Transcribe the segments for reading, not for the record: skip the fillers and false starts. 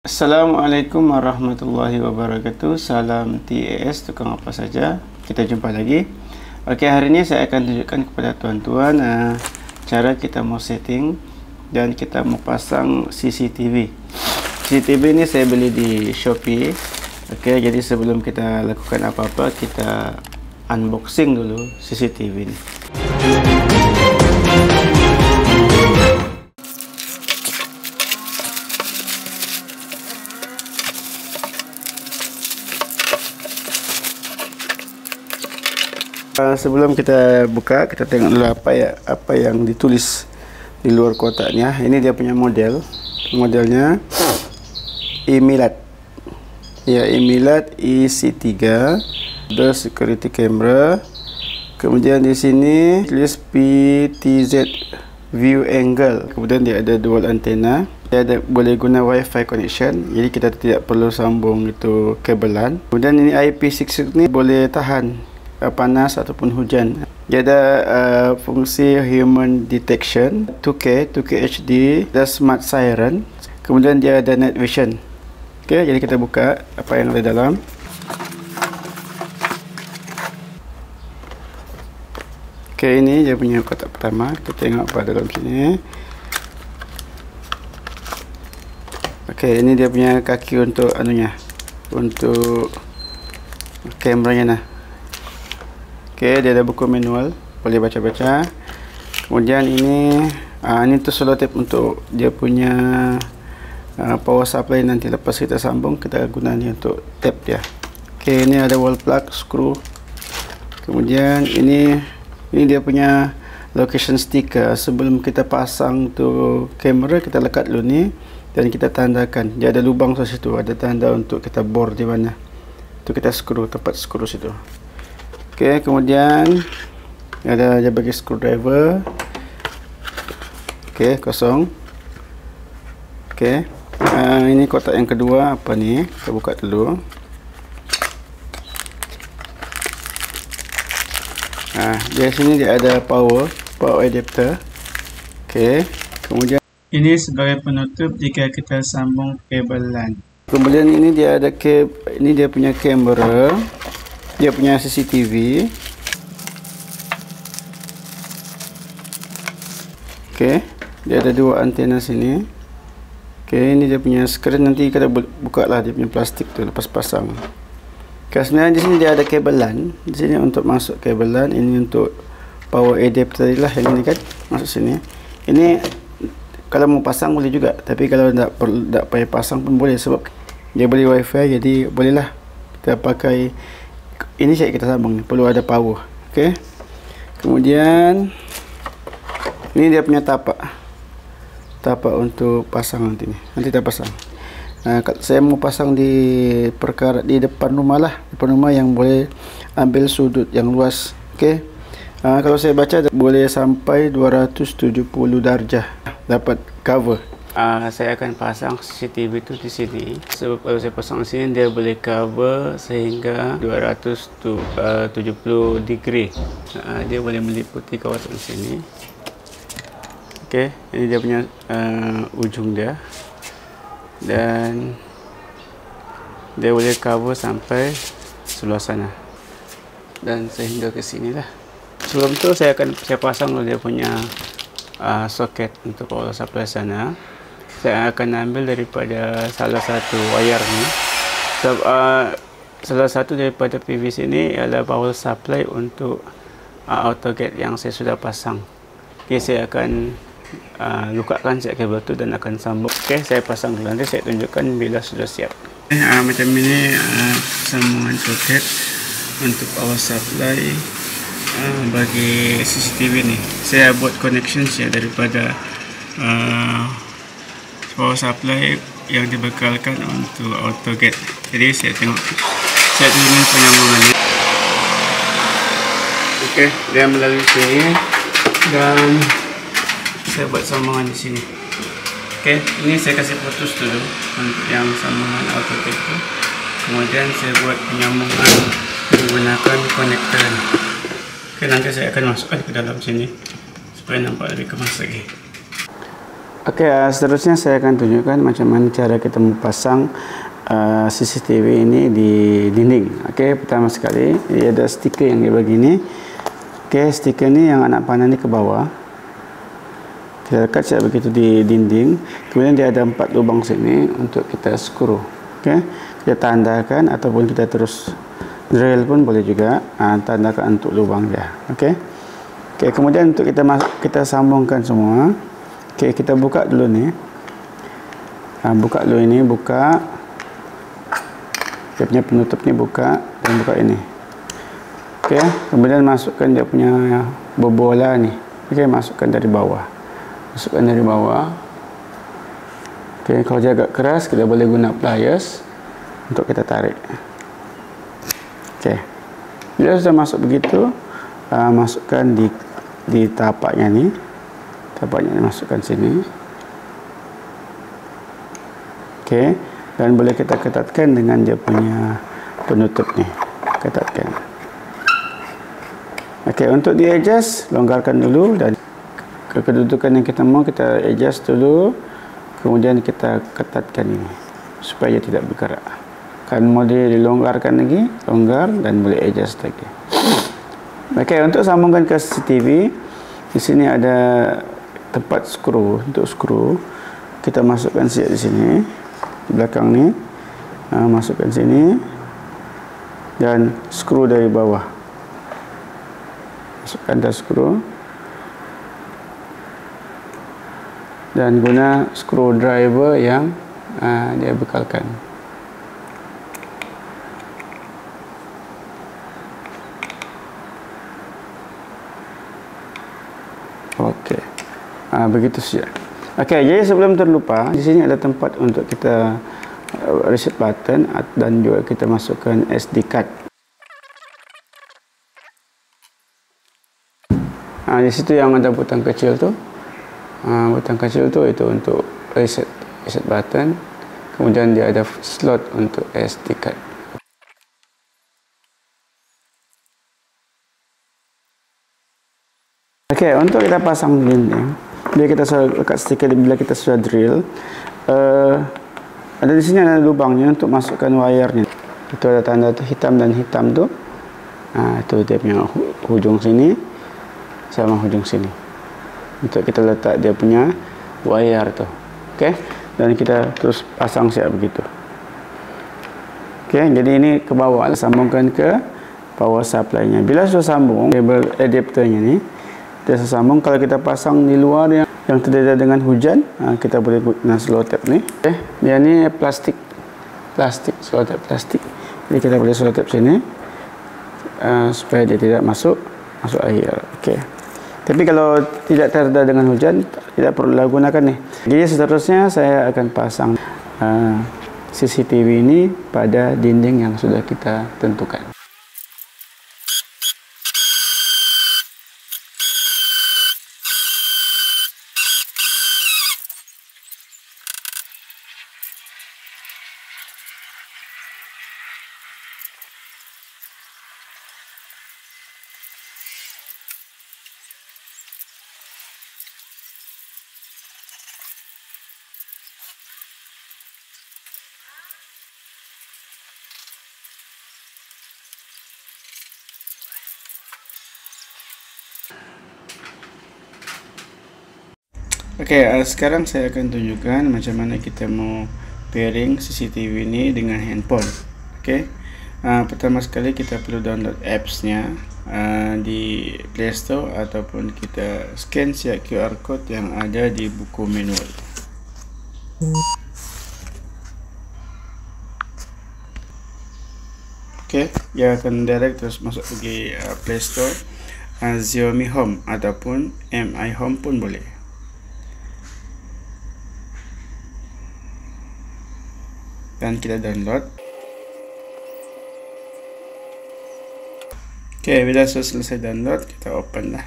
Assalamualaikum warahmatullahi wabarakatuh. Salam TAS, tukang apa saja. Kita jumpa lagi. Okey, hari ini saya akan tunjukkan kepada tuan-tuan cara kita mau setting dan kita mau pasang CCTV. CCTV ini saya beli di Shopee. Okey, jadi sebelum kita lakukan apa-apa, kita unboxing dulu CCTV ini. Sebelum kita buka, kita tengok dulu apa yang ditulis di luar kotaknya. Ini dia punya model. Modelnya eMILAT. Ya, eMILAT EC3. Ada security camera. Kemudian di sini tulis PTZ view angle. Kemudian dia ada dual antena. Dia ada boleh guna wifi connection. Jadi kita tidak perlu sambung itu kabelan. Kemudian ini IP66 ni boleh tahan panas ataupun hujan. Dia ada fungsi human detection, 2K HD, ada smart siren. Kemudian dia ada night vision. Okey, jadi kita buka apa yang ada dalam. Okey, ini dia punya kotak pertama. Kita tengok apa dalam sini. Okey, ini dia punya kaki untuk anunya, untuk kameranya nah. Okey, dia ada buku manual, boleh baca-baca. Kemudian ini tu selotip untuk dia punya power supply. Nanti lepas kita sambung, kita guna ni untuk tap dia. Okey, ini ada wall plug, screw. Kemudian ini dia punya location sticker. Sebelum kita pasang tu kamera, kita lekat dulu ni dan kita tandakan. Dia ada lubang di situ, ada tanda untuk kita bor di mana. Tu kita screw, tempat screw situ. Okey, kemudian ada dia bagi screwdriver. Okey, kosong. Okey, ini kotak yang kedua. Apa ni? Kita buka dulu. Di sini dia ada power adapter. Okey, kemudian ini sebagai penutup jika kita sambung kabel LAN. Kemudian ini dia ada ini dia punya kamera. Dia punya CCTV. Okey, dia ada dua antena sini. Okey, ini dia punya skrin. Nanti kita buka lah dia punya plastik tu lepas pasang. Okay, sebenarnya di sini dia ada kabel LAN. Di sini untuk masuk kabel LAN. Ini untuk power adapter tadi lah, yang ini kan masuk sini. Ini kalau mau pasang boleh juga, tapi kalau tak payah pasang pun boleh sebab dia boleh wifi. Jadi bolehlah kita pakai ini saja kita sambung, perlu ada power. Okey. Kemudian ini dia punya tapak untuk pasang nanti ni. Nanti kita pasang. Saya mau pasang di depan rumah lah, depan rumah yang boleh ambil sudut yang luas. Okey. Kalau saya baca boleh sampai 270 darjah dapat cover. Saya akan pasang CCTV itu di sini. Sebab kalau saya pasang di sini dia boleh cover sehingga 270 degree. Dia boleh meliputi kawasan sini. Okey, ini dia punya ujung dia. Dan dia boleh cover sampai sebelah sana. Dan sehingga ke sini lah. Sebelum tu saya pasang dulu dia punya soket untuk power supply sana. Saya akan ambil daripada salah satu wayar ni. Salah satu daripada PVC ini adalah power supply untuk auto gate yang saya sudah pasang. Okey, saya akan lukakan set kabel tu dan akan sambung. Okey, saya pasang dulu. Nanti saya tunjukkan bila sudah siap. Macam ini sambungan soket untuk power supply bagi CCTV ni. Saya buat connection saya daripada power supply yang dibekalkan untuk auto gate. Jadi saya tengok set ini penyambungannya. Okey, dia melalui sini dan saya buat sambungan di sini. Okey, ini saya kasih putus dulu untuk yang sambungan auto gate itu. Kemudian saya buat penyambungan menggunakan konektor. Okey, nanti saya akan masukkan ke dalam sini supaya nampak lebih kemas lagi. Okey, seterusnya saya akan tunjukkan macam mana cara kita memasang CCTV ini di dinding. Okey, pertama sekali dia ada stiker yang dia bagi ni. Okey, stiker ni yang anak panah ni ke bawah. Kita lekat siap begitu di dinding. Kemudian dia ada 4 lubang sini untuk kita skru. Okey, kita tandakan ataupun kita terus drill pun boleh juga. Tandakan untuk lubang dia. Okey. Okey, kemudian untuk kita sambungkan semua. Okey, kita buka dulu ni. Buka dulu ini, buka. Dia punya penutup ni buka dan buka ini. Okey, kemudian masukkan dia punya bola ni. Okey, masukkan dari bawah. Masukkan dari bawah. Okey, kalau dia agak keras, kita boleh guna pliers untuk kita tarik. Okey. Bila sudah masuk begitu, masukkan di tapaknya ni. Tapaknya masukkan sini. Okey, dan boleh kita ketatkan dengan dia punya penutup ni. Ketatkan. Okey, untuk di adjust, longgarkan dulu dan kedudukan yang kita mau kita adjust dulu. Kemudian kita ketatkan ini supaya dia tidak bergerak. Kan mau dilonggarkan lagi, longgar dan boleh adjust lagi. Okey, untuk sambungkan ke CCTV, di sini ada tempat skru. Untuk skru kita masukkan siap di sini, di belakang ni. Masukkan sini dan skru dari bawah. Masukkan dah skru dan guna screwdriver yang dia bekalkan. Okey. Begitu saja. Okey, jadi sebelum terlupa, di sini ada tempat untuk kita reset button dan juga kita masukkan SD card. Di situ yang ada butang kecil tu. Butang kecil tu itu untuk reset button. Kemudian dia ada slot untuk SD card. Okey, untuk kita pasang dinding, bila kita sudah lekat stiker, bila kita sudah drill, ada di sini ada lubangnya untuk masukkan wire ni. Itu ada tanda tu hitam dan hitam tu. Itu dia punya hujung sini sama hujung sini. Untuk kita letak dia punya wire tu. Okey, dan kita terus pasang siap begitu. Okey, jadi ini ke bawah, sambungkan ke power supply-nya. Bila sudah sambung kabel adapternya ni, dia sambung. Kalau kita pasang di luar yang terdedah dengan hujan, kita boleh guna selotip ni. Okay. Dia ni plastik, selotip plastik. Jadi kita boleh selotip sini supaya dia tidak masuk air. Okey. Tapi kalau tidak terdedah dengan hujan, tidak perlu gunakan ni. Jadi seterusnya saya akan pasang CCTV ini pada dinding yang sudah kita tentukan. Okey, sekarang saya akan tunjukkan macam mana kita mau pairing CCTV ini dengan handphone. Okey, pertama sekali kita perlu download apps-nya di Play Store ataupun kita scan siap QR code yang ada di buku manual. Okey, dia akan direct terus masuk pergi Play Store, Xiaomi Home ataupun MI Home pun boleh. Dan kita download. Okey, bila sudah selesai download, kita open lah.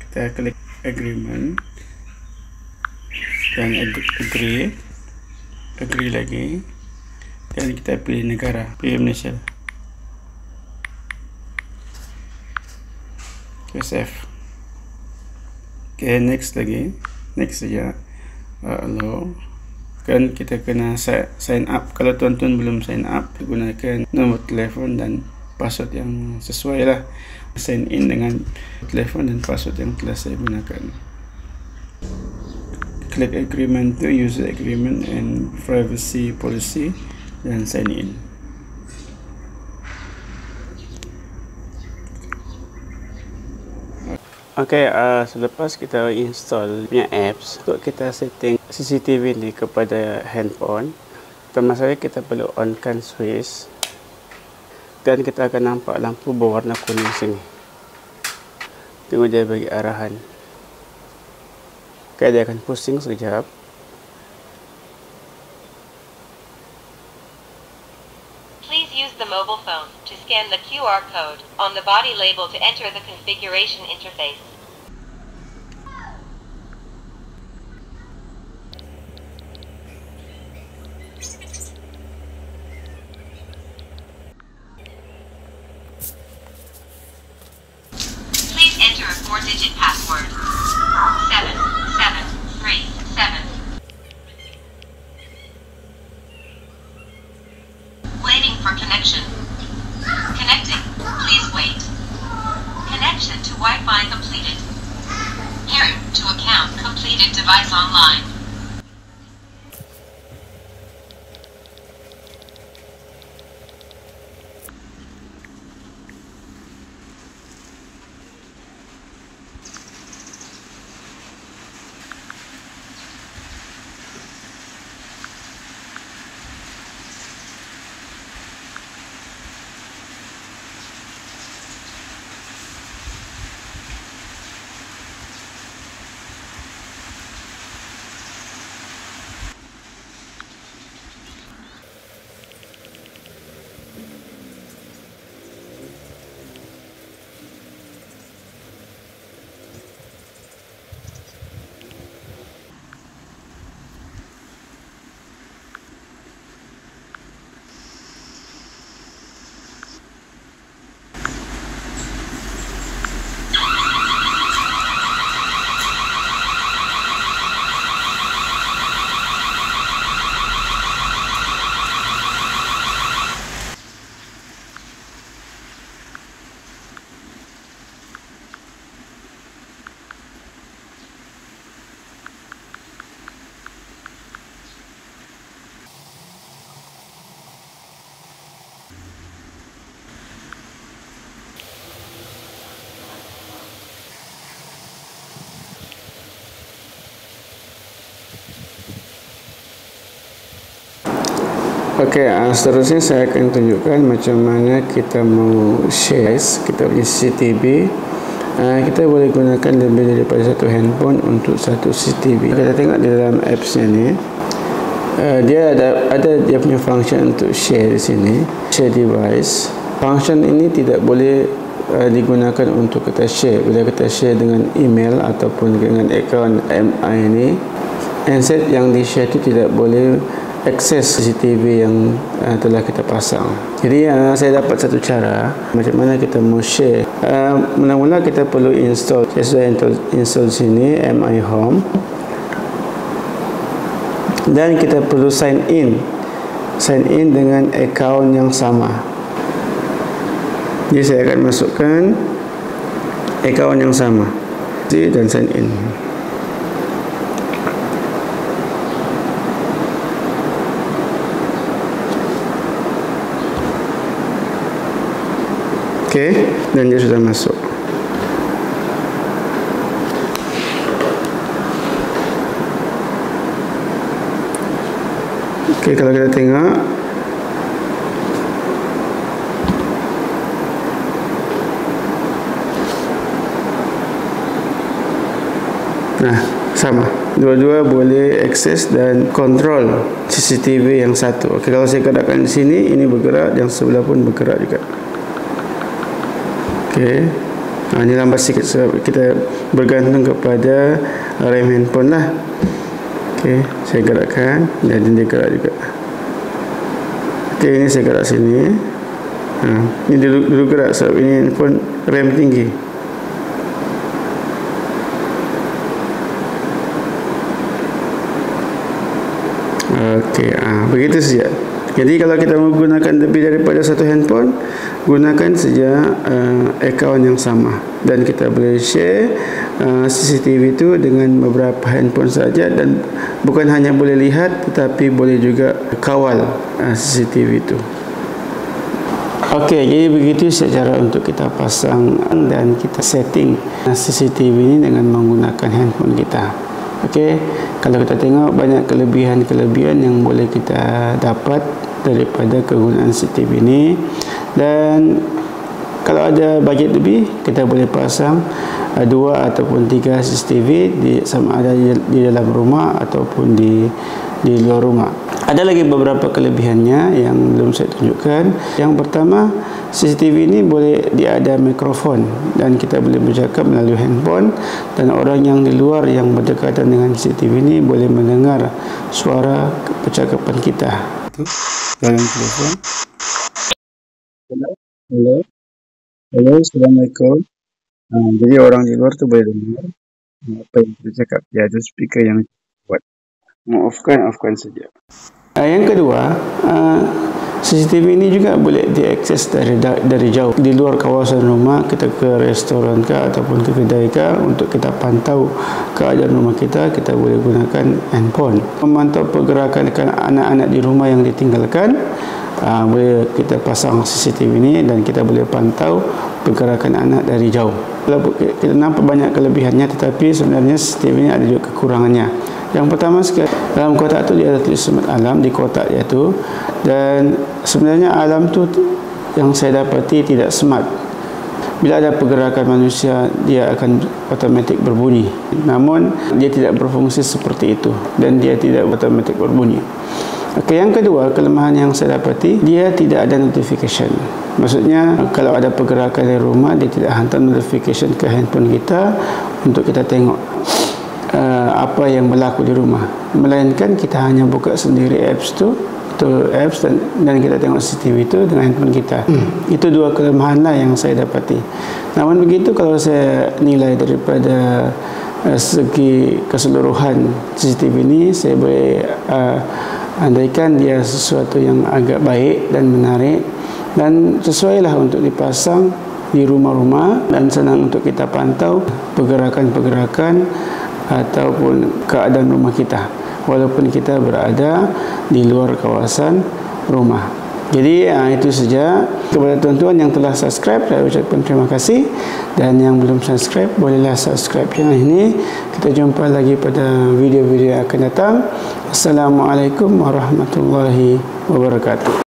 Kita klik agreement dan agree lagi, dan kita pilih negara, pilih Malaysia. Okey, save. Okey, next lagi. next saja. Allow. Kan kita kena sign up. Kalau tuan-tuan belum sign up, gunakan nombor telefon dan password yang sesuai lah. Sign in dengan telefon dan password yang telah saya gunakan. Klik agreement to user agreement and privacy policy dan sign in. Okay, selepas kita install punya apps, untuk kita setting CCTV ni kepada handphone, pertama sekali kita perlu onkan switch dan kita akan nampak lampu berwarna kuning sini. Tunggu dia bagi arahan. Okay, dia akan pusing sekejap. Please use the mobile phone to scan the QR code on the body label to enter the configuration interface. Please enter a 4-digit password. 7737. Waiting for connection. Connecting. Please wait. Connection to Wi-Fi completed. Pairing to account completed device online. Okey, seterusnya saya akan tunjukkan macam mana kita mau share kita punya CCTV. Kita boleh gunakan lebih daripada satu handphone untuk satu CCTV. Kita tengok di dalam apps ni, dia ada dia punya function untuk share di sini, share device. Function ini tidak boleh digunakan untuk kita share. Bila kita share dengan email ataupun dengan akaun MI ini, handset yang di share itu tidak boleh akses CCTV yang telah kita pasang. Jadi saya dapat satu cara macam mana kita mau share. Mula-mula kita perlu install. Saya sudah install sini MI Home, dan kita perlu sign in dengan akaun yang sama. Jadi saya akan masukkan akaun yang sama dan sign in. Okey, dan dia sudah masuk. Okey, kalau kita tengok, nah, sama. Dua-dua boleh akses dan kontrol CCTV yang satu. Okey, kalau saya gerakkan di sini, ini bergerak, yang sebelah pun bergerak juga. Okey, ini lambat sikit sebab kita bergantung kepada rem handphone lah. Okey, saya gerakkan dan dia gerak juga. Okey, ini saya gerak sini. Ini dulu gerak sebab ini handphone rem tinggi. Okey, begitu saja. Jadi kalau kita menggunakan lebih daripada satu handphone, gunakan saja akaun yang sama, dan kita boleh share CCTV itu dengan beberapa handphone saja, dan bukan hanya boleh lihat tetapi boleh juga kawal CCTV itu. Okey, jadi begitu cara untuk kita pasang dan kita setting CCTV ini dengan menggunakan handphone kita. Okey, kalau kita tengok banyak kelebihan-kelebihan yang boleh kita dapat daripada kegunaan CCTV ini. Dan kalau ada bajet lebih, kita boleh pasang 2 ataupun 3 CCTV sama ada di dalam rumah ataupun di luar rumah. Ada lagi beberapa kelebihannya yang belum saya tunjukkan. Yang pertama, CCTV ini boleh ada mikrofon dan kita boleh bercakap melalui handphone, dan orang yang di luar yang berdekatan dengan CCTV ini boleh mendengar suara percakapan kita. Dalam telefon. Halo, Assalamualaikum. Jadi orang di luar tu boleh dengar apa yang kita cakap. Dia ada speaker yang buat. Offkan saja. Yang kedua, CCTV ini juga boleh diakses dari jauh. Di luar kawasan rumah, kita ke restoran kah ataupun ke kedai kah, untuk kita pantau keadaan rumah kita boleh gunakan handphone. Memantau pergerakan anak-anak di rumah yang ditinggalkan, boleh kita pasang CCTV ini dan kita boleh pantau pergerakan anak dari jauh. Kita nampak banyak kelebihannya, tetapi sebenarnya CCTV ini ada juga kekurangannya. Yang pertama sekali, dalam kotak tu dia ada tulis semat alam di kotak dia tu, dan sebenarnya alam tu yang saya dapati tidak smart. Bila ada pergerakan manusia, dia akan otomatik berbunyi. Namun dia tidak berfungsi seperti itu, dan dia tidak otomatik berbunyi. Okey, yang kedua, kelemahan yang saya dapati, dia tidak ada notification. Maksudnya kalau ada pergerakan di rumah, dia tidak hantar notification ke handphone kita untuk kita tengok apa yang berlaku di rumah, melainkan kita hanya buka sendiri apps dan kita tengok CCTV itu dengan handphone kita. Itu dua kelemahan lah yang saya dapati. Namun begitu, kalau saya nilai daripada segi keseluruhan CCTV ini, saya boleh andaikan dia sesuatu yang agak baik dan menarik, dan sesuailah untuk dipasang di rumah-rumah, dan senang untuk kita pantau pergerakan-pergerakan ataupun keadaan rumah kita walaupun kita berada di luar kawasan rumah. Jadi itu saja. Kepada tuan-tuan yang telah subscribe, saya ucapkan terima kasih, dan yang belum subscribe, bolehlah subscribe channel ini. Kita jumpa lagi pada video-video yang akan datang. Assalamualaikum warahmatullahi wabarakatuh.